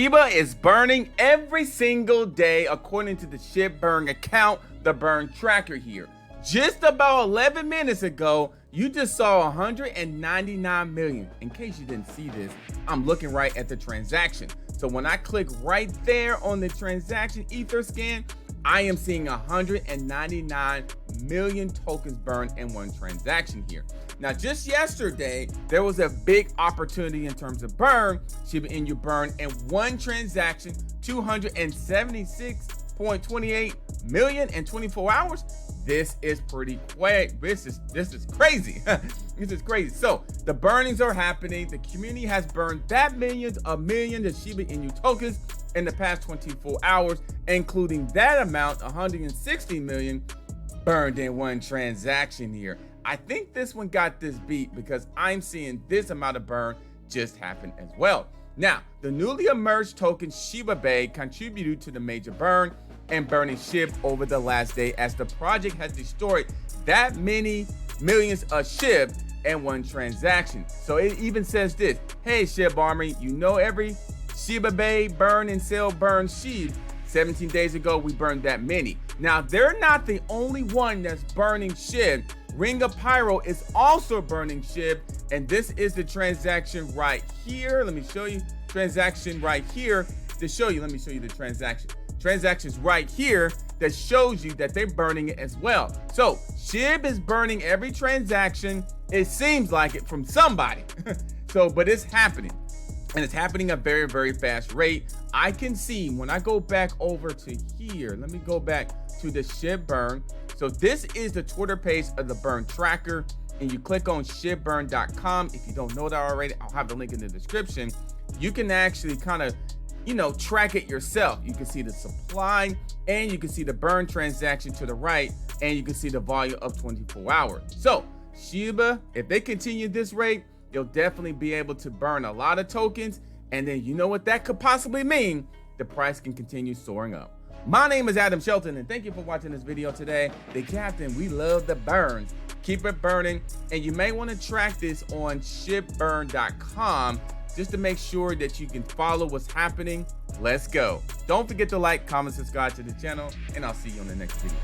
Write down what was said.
Shiba is burning every single day according to the Shibburn account, the burn tracker here. Just about 11 minutes ago, you just saw 199 million. In case you didn't see this, I'm looking right at the transaction. So when I click right there on the transaction ether scan, I am seeing 199 million tokens burned in one transaction here. Now, just yesterday, there was a big opportunity in terms of burn. Shiba Inu burn in one transaction, 276.28 million in 24 hours. This is pretty quick. This is crazy. This is crazy. So the burnings are happening. The community has burned that millions of millions of Shiba Inu tokens in the past 24 hours, including that amount, 160 million burned in one transaction here. I think this one got this beat because I'm seeing this amount of burn just happen as well. Now, the newly emerged token SHIBA contributed to the major burn and burning SHIB over the last day, as the project has destroyed that many millions of SHIB in one transaction. So it even says this: hey, SHIB Army, you know every Shiba burn and sell burn SHIB. 17 days ago, we burned that many. Now, they're not the only one that's burning SHIB. Ring of Pyro is also burning SHIB, and this is the transaction right here. Let me show you transaction right here to show you. Let me show you the transaction. Transactions right here that shows you that they're burning it as well. So SHIB is burning every transaction. It seems like it from somebody. But it's happening. And it's happening at a very, very fast rate. I can see when I go back over to here, let me go back to the Shibburn. So this is the Twitter page of the burn tracker, and you click on shibburn.com. If you don't know that already, I'll have the link in the description. You can actually kind of, track it yourself. You can see the supply, and you can see the burn transaction to the right, and you can see the volume of 24 hours. So Shiba, if they continue this rate, you'll definitely be able to burn a lot of tokens. And then you know what that could possibly mean? The price can continue soaring up. My name is Adam Shelton, and thank you for watching this video today. The Captain, we love the burns. Keep it burning. And you may want to track this on shibburn.com just to make sure that you can follow what's happening. Let's go. Don't forget to like, comment, subscribe to the channel, and I'll see you on the next video.